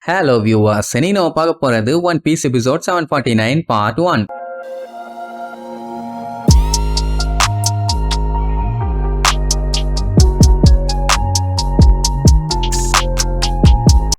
Hello viewers, இன்னைக்கு நம்ம பார்க்க போறது One Piece episode 749 part 1.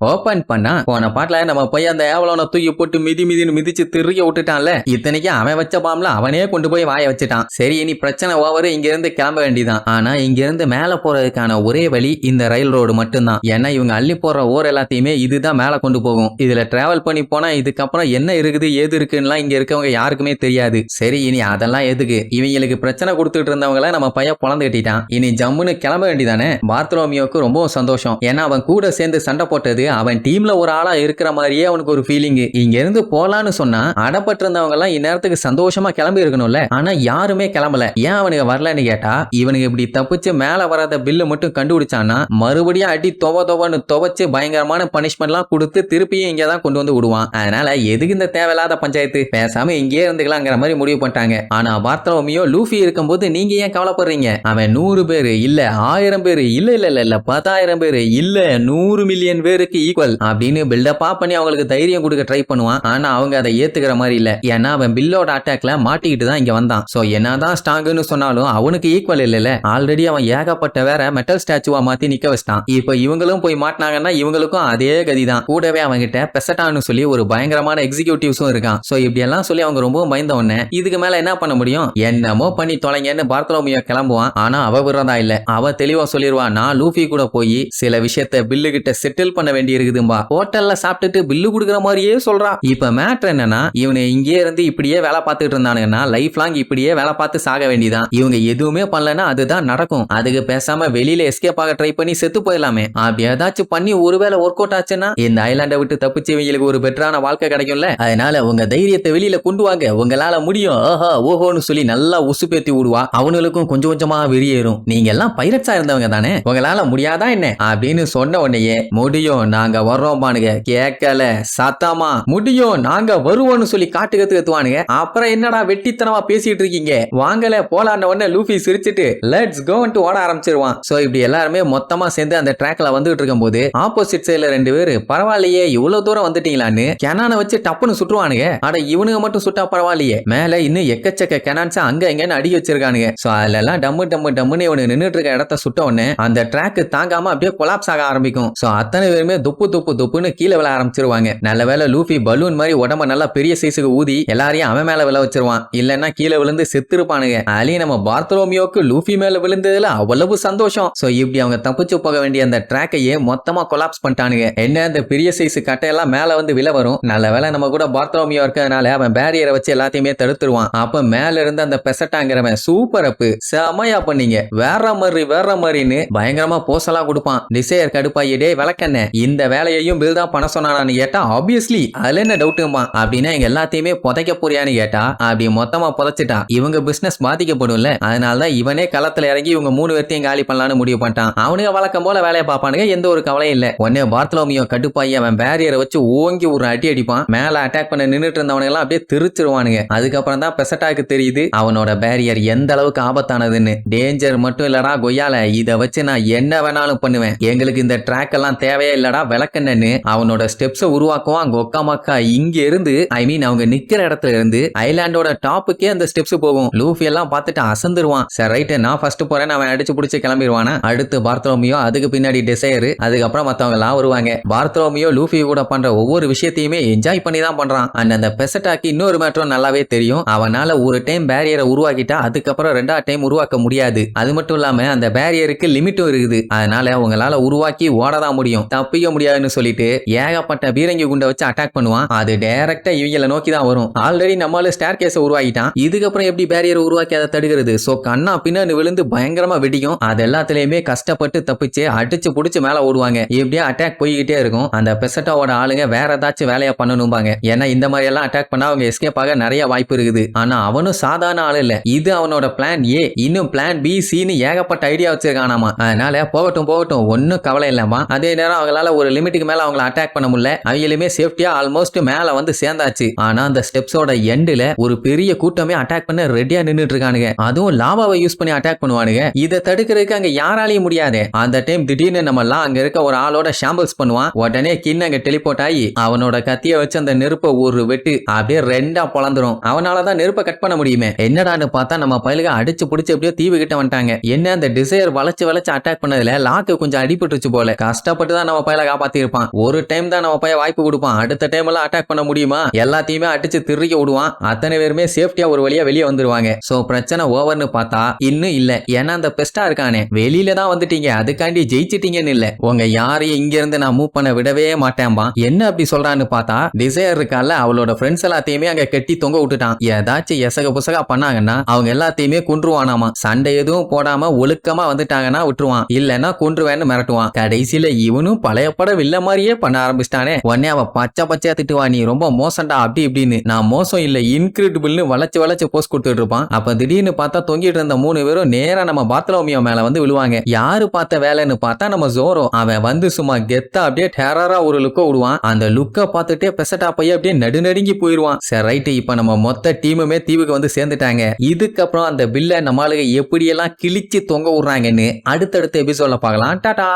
Open பண்ணா போன பாட்டுல நம்ம போய் அந்த ஏவலோனை தூக்கி போட்டு மிதின்னு மிதிச்சு திரிய விட்டுட்டான்ல. இத்தனைக்கு அவன் வச்ச பாம்புல அவனே கொண்டு போய் வாய வச்சுட்டான். சரி, இனி பிரச்சனை ஓவர், இங்க இருந்து கிளம்ப வேண்டியதான். ஆனா இங்க இருந்து மேல போறதுக்கான ஒரே வழி இந்த ரயில் ரோடு மட்டும்தான். ஏன்னா இவங்க அள்ளி போடுற ஓர் எல்லாத்தையுமே இதுதான் மேல கொண்டு போகும். இதுல டிராவல் பண்ணி போனா இதுக்கப்புறம் என்ன இருக்குது ஏது இருக்குன்னா இங்க இருக்கவங்க யாருக்குமே தெரியாது. சரி, இனி அதெல்லாம் எதுக்கு, இவங்களுக்கு பிரச்சனை கொடுத்துட்டு இருந்தவங்கள நம்ம பையன் பொழந்து கட்டிட்டான். இனி ஜம்முன்னு கிளம்ப வேண்டியதானே. பார்த்ரோமியோக்கு ரொம்பவும் சந்தோஷம். ஏன்னா அவன் கூட சேர்ந்து சண்டை போட்டது அவன் டீம்ல ஒரு ஆளா இருக்கிற மாதிரியே அவனுக்கு ஒரு ஃபீலிங். இங்க இருந்து போலான்னு சொன்னா அடப்பட்டு இருந்தவங்க எல்லாம் இந்நேரத்துக்கு சந்தோஷமா கிளம்பி இருக்கணும்ல. ஆனா யாருமே கிளம்பல. ஏன் அவனுக்கு வரலன்னு கேட்டா, இவனுக்கு இப்படி தப்பிச்சு மேல வராத பில்லு மட்டும் கண்டுபிடிச்சானா மறுபடியும் அடி தொவன்னு துவச்சு பயங்கரமான பனிஷ்மெண்ட் எல்லாம் கொடுத்து திருப்பியும் இங்கதான் கொண்டு வந்து விடுவான். அதனால எதுக்கு இந்த தேவையில்லாத பஞ்சாயத்து, பேசாம இங்கேயே இருந்துக்கலாங்கிற மாதிரி முடிவு பண்ணிட்டாங்க. ஆனா பார்த்ரோமியோ லூஃபி இருக்கும்போது நீங்க ஏன் கவலைப்படுறீங்க, அவன் 100 பேரு இல்ல 1000 பேரு இல்ல 10,000 பேரு இல்ல 100 மில்லியன் பேருக்கு ஈக்குவல் அப்படின்னு பில்டப்பா பண்ணி அவங்களுக்கு தைரியம் கொடுக்க ட்ரை பண்ணுவான். ஆனா அவங்க அதை ஏத்துக்கிற மாதிரி இல்ல. ஏன்னா அவன் பில்லோட அட்டாக்ல மாட்டிக்கிட்டு தான் இங்க வந்தான். சோ என்னதான் ஸ்ட்ராங்னு சொன்னாலும் அவனுக்கு ஈக்குவல் இல்ல. ஆல்ரெடி அவன் ஏகப்பட்ட வேற மெட்டல் ஸ்டாச்சுவா மாத்தி நிக்க வச்சிட்டான். இப்ப இவங்களும் போய் மாட்டினாங்கன்னா இவங்களுக்கும் அதே கதிதான். கூடவே அவங்கிட்ட பெசட்டான்னு சொல்லி ஒரு பயங்கரமான எக்ஸிகியூட்டிவ்ஸும் இருக்கான். சோ இப்படி எல்லாம் சொல்லி அவங்க ரொம்ப பயந்த உடனே இதுக்கு மேல என்ன பண்ண முடியும், என்னமோ பண்ணி தொலைங்கன்னு பார்த்ரோமியோ கிளம்புவான். ஆனா அவ விரதா இல்ல. அவ தெளிவா சொல்லிடுவான், நான் லூஃபி கூட போய் சில விஷயத்த பில்லு கிட்ட செட்டில் பண்ண வேண்டி இருக்குதும்பா. ஹோட்டல்ல சாப்பிட்டுட்டு பில்லு குடுக்குற மாதிரியே சொல்றா. இப்ப மேட்டர் என்னன்னா, இவனை இங்கே இருந்து இப்படியே வேலை பார்த்துட்டு இருந்தானுங்கன்னா லைஃப் லாங் இப்படியே வேலை பார்த்து சாக வேண்டியதான். இவங்க எதுவுமே பண்ணலன்னா அதுதான் நடக்கும். அதுக்கு பேசாம வெளியில எஸ்கேப் ஆக ட்ரை பண்ணி செத்து போயிடலாமே. அப்படி ஏதாச்சும் பண்ணி ஒருவேளை ஒர்க் அவுட் ஆச்சுன்னா இந்த ஐலாண்டை விட்டு தப்பிச்சு இவங்களுக்கு ஒரு பெட்டரான வாழ்க்கை கிடைக்கும்ல. அதனால உங்க தைரியத்தை வெளியில கொண்டு வாங்க, உங்களால முடியும் ஓஹோன்னு சொல்லி நல்லா உசுப்பேத்தி விடுவா. அவனுக்கும் கொஞ்சம் கொஞ்சமா வெறியேறும். நீங்க எல்லாம் பைரட்ஸா இருந்தவங்க தானே, உங்களால முடியாதா என்ன அப்படின்னு சொன்ன உடனே முடியும் நாங்க வர்றோம் கேட்கல சத்தமா முடியும் நாங்க வருவோம்னு சொல்லி காட்டு கத்துவானுங்க. அப்புறம் என்னடா வெட்டித்தனமா பேசிட்டு இருக்கீங்க, வாங்கல போலான்னு உடனே லூஃபி சிரிச்சிட்டு லெட்ஸ் கோன்ட்டு ஓட ஆரம்பிச்சிருவான். சோ இப்படி எல்லாருமே மொத்தமா சேர்ந்து அந்த ட்ராக்ல வந்துட்டு இருக்கும் போது ஆப்போசிட் சைடுல 2 பேரு பரவாயில்லையே இவ்வளவு தூரம் வந்துட்டீங்களான்னு கெனான வச்சு டப்புன்னு சுட்டுவானுங்க. ஆனா இவனுங்க மட்டும் சுட்டா பரவாயில்லையே, மேல இன்னும் எக்கச்சக்க கெனான்ஸ் அங்க எங்கன்னு அடி வச்சிருக்கானுங்க. சோ அதெல்லாம் டம்மு இவனு நின்னுட்டு இருக்க இடத்த சுட்ட உடனே அந்த ட்ராக் தாங்காம அப்படியே கொலாப்ஸ் ஆக ஆரம்பிக்கும். சோ அத்தனை பேருமே துப்புன்னு கீழே விழ ஆரம்பிச்சிருவாங்க. நல்ல வேளை லூஃபி பலூன் மாதிரி உடம்ப நல்லா பெரிய சைஸுக்கு ஊதி எல்லாரையும் அவன் மேல விழ வச்சிருவான். இல்லன்னா கீழே விழுந்து செத்துருப்பானுங்க. அலி நம்ம பார்த்ரோமியோக்கு லூஃபி மேல விழுந்ததுல அவ்வளவு சந்தோஷம். சோ இப்படி அவங்க தப்பிச்சு போக வேண்டிய அந்த ட்ராக்கையே மொத்தமா கொலாப்ஸ் பண்ணிட்டானுங்க. என்ன அந்த பெரிய சைஸ் கட்டையெல்லாம் மேல வந்து விழ வரும். நல்ல வேளை நம்ம கூட பார்த்ரோமியோ இருக்கிறதுனால அவன் பேரியரை வச்சு எல்லாத்தையுமே தடுத்துருவான். அப்ப மேல இருந்து அந்த பெசட்டாங்கிறவன் சூப்பர் அப்பு செமையா பண்ணீங்க வேற மாதிரின்னு பயங்கரமா போசலா கொடுப்பான். டிசையர் கடுப்பாயிடே விளக்கண்ண இந்த வேலையையும் பில் தான் பண்ண சொன்னானு கேட்டா ஆப்வியஸ்லி அதுல என்ன டவுட்டுமா அப்படின்னா எங்க எல்லாத்தையுமே புதைக்க போறியான்னு கேட்டா அப்படி மொத்தமா புதைச்சிட்டா இவங்க பிசினஸ் பாதிக்கப்படும்ல. அதனாலதான் இவனே களத்துல இறங்கி இவங்க 3 பேர்த்தையும் காலி பண்ணலான்னு முடிவு பண்ணிட்டான். அவனுங்க வழக்கம் போல வேலையை பார்ப்பானுங்க, எந்த ஒரு கவலையும் இல்ல. உடனே பார்த்ரோமியோ கடுப்பாயி அவன் பேரியரை வச்சு ஓங்கி ஒரு அடி அடிப்பான். மேல அட்டாக் பண்ண நின்னுட்டு இருந்தவனுங்க எல்லாம் அப்படியே திருச்சிருவானுங்க. அதுக்கப்புறம் தான் பெசட்டாக்கு தெரியுது அவனோட பேரியர் எந்த அளவுக்கு ஆபத்தானதுன்னு. டேஞ்சர் மட்டும் இல்லடா கொய்யால, இதை வச்சு நான் என்ன வேணாலும் பண்ணுவேன், எங்களுக்கு இந்த ட்ராக் எல்லாம் தேவையே இல்லடா விளக்கண்ணு அவனோட ஸ்டெப்ஸை உருவாக்குவான். கொக்கா மக்கா இங்க இருந்து அவங்க நிக்கிற இடத்துல இருந்து ஐலாண்டோட டாப்புக்கே அந்த ஸ்டெப்ஸ் போகும். லூஃபி எல்லாம் பார்த்துட்டு அசந்துருவான். சரி ரைட் நான் ஃபர்ஸ்ட் போறேன் அவன் அடிச்சு பிடிச்சு கிளம்பிடுவானா. அடுத்து பார்த்ரோமியோ, அதுக்கு பின்னாடி டிசையர், அதுக்கப்புறம் மத்தவங்க எல்லாம் வருவாங்க. பார்த்ரோமியோ லூஃபி கூட பண்ற ஒவ்வொரு விஷயத்தையுமே என்ஜாய் பண்ணி தான் பண்றான். அந்த பெசட்டாக்கு இன்னொரு மேட்டரும் நல்லாவே தெரியும். அவனால ஒரு டைம் பேரியரை உருவாக்கிட்டா அதுக்கப்புறம் 2வது டைம் உருவாக்க முடியாது. அது மட்டும் இல்லாம அந்த பேரியருக்கு லிமிட்டும் இருக்குது. அதனால அவங்களால உருவாக்கி ஓடதான் முடியும், தப்பிக்க முடியாதுன்னு சொல்லிட்டு ஏகப்பட்ட பீரங்கி குண்டை வச்சு அட்டாக் பண்ணுவான். அது டைரக்டா இவங்களை நோக்கி தான் வரும். ஆல்ரெடி நம்மளால ஸ்டேர் கேஸை உருவாக்கிட்டான். இதுக்கப்புறம் எப்படி பேரியர் உருவாக்கி அதை தடுக்கிறது. சோ கண்ணா பின்னாடி விழுந்து பயங்கரமா வெடிக்கும். அது எல்லாத்துலயுமே கஷ்டப்பட்டு தப்பிச்சு அடிச்சு புடிச்சு மேல ஓடுவாங்க. இப்படியே அட்டாக் போய்கிட்டே இருக்கும். அந்த பெசட்டாவோட ஆளுங்க வேற ஏதாச்சும் வேலையை பண்ணணும்பாங்க. ஏன்னா இந்த மாதிரி எல்லாம் அட்டாக் பண்ணா அவங்க எஸ்கேப் ஆக நிறைய வாய்ப்பு இருக்குது. ஆனா அவனும் சாதாரண ஆளு இல்ல. இது அவனோட பிளான் ஏ, இன்னும் பிளான் பி, சின்னு ஏகப்பட்ட ஐடியா வச்சிருக்கானாமா. அதனால போகட்டும் ஒன்னும் கவலை இல்லாமா. அதே நேரம் அவங்களால ஒரு லிமிட்டுக்கு மேல அவங்கள அட்டாக் பண்ண முடியல. அவங்களுமே சேஃப்டியா ஆல்மோஸ்ட் மேல வந்து சேர்ந்தாச்சு. ஆனா அந்த ஸ்டெப்ஸோட எண்டுல ஒரு பெரிய கூட்டமே அட்டாக் பண்ண ரெடியா நின்னுட்டு இருக்கானுங்க. அதுவும் லாவாவை யூஸ் பண்ணி அட்டாக் பண்ணுவானுங்க. இதை தடுக்கிறதுக்கு அங்க யாராலையும் முடியாது. அந்த டைம் திடீர்னு நம்ம எல்லாம் அங்க இருக்க ஒரு ஆளோட ஷாம்பிள்ஸ் பண்ணுவான். உடனே கின் அங்க டெலிபோர்ட் ஆகி அவனோட கத்திய வச்சு அந்த நெருப்பை ஒரு வெட்டு அப்படியே ரெண்டா பொளந்துரும். அவனாலதான் நெருப்பை கட் பண்ண முடியுமே. என்னடான்னு பார்த்தா நம்ம பயலுக அடிச்சு புடிச்சு அப்படியே தீவு கிட்ட வந்துட்டாங்க. என்ன அந்த டிசைர் வளைச்சு வளைச்சு அட்டாக் பண்ணதுல லாக்கு கொஞ்சம் அடிபட்டுச்சு போல. கஷ்டப்பட்டு தான் நம்ம பையல காப்பாத்தி இருப்பான். ஒரு டைம் தான் நம்ம பையன் வாய்ப்பு கொடுப்பான். அடுத்த டைம் எல்லாம் அட்டாக் பண்ண முடியுமா? எல்லாத்தையுமே அடிச்சு திருக்க விடுவான். அத்தனை பேருமே சேஃப்டியா ஒரு வழியா வெளியே வந்துருவாங்க. சோ பிரச்சனை ஓவர்னு பார்த்தா இன்னும் இல்ல. ஏன்னா அந்த பெஸ்டா இருக்கானே வெளியில தான் வந்துட்டீங்க, அதுக்காண்டி ஜெயிச்சிட்டீங்கன்னு இல்ல. உங்க யாரையும் இங்க இருந்து நான் மூவ் பண்ண விடவே மாட்டேன்பா. என்ன அப்படி சொல்றான்னு பார்த்தா டிசைர் இருக்கால, அவளோட ஃப்ரெண்ட்ஸ் எல்லாத்தையுமே அங்க கட்டி தொங்க விட்டுட்டான். ஏதாச்சும் எசக புசகா பண்ணாங்கன்னா அவங்க எல்லாத்தையுமே கொன்றுவானாமா. சண்டை எதுவும் போடாம ஒழுக்கமா வந்துட்டாங்கன்னா விட்டுருவான், இல்லன்னா கொன்றுவேன்னு மிரட்டுவான். கடைசியில இவனும் பழைய பட வில்ல மாதிரியே பண்ண ஆரம்பிச்சிட்டானே. உடனே அவ பச்சை பச்சையா திட்டுவா, நீ ரொம்ப மோசம்டா அப்படி இப்படின்னு. நான் மோசம் இல்ல இன்கிரெடிபிள்னு வளைச்சு வளைச்சு போஸ்ட் கொடுத்துட்டு இருப்பான். அப்ப திடீர்னு பார்த்தா தொங்கிட்டு இருந்த 3 பேரும் நேரா நம்ம பாத்லோமியோ மேல வந்து விழுவாங்க. யாரு பார்த்த வேலைன்னு பார்த்தா நம்ம ஜோரோ. அவன் வந்து சும்மா கெத்தா அப்படியே டெரரா ஒரு லுக்க விடுவான். அந்த லுக்க பார்த்துட்டே பெசட்டா போய் அப்படியே நடுநடுங்கி போயிருவான். சரி ரைட், இப்ப நம்ம மொத்த டீமுமே தீவுக்கு வந்து சேர்ந்துட்டாங்க. இதுக்கப்புறம் அந்த பில்ல நம்மளுக்கு எப்படியெல்லாம் கிழிச்சு தொங்க விடுறாங்கன்னு அடுத்தடுத்த எபிசோட்ல பார்க்கலாம். டாடா.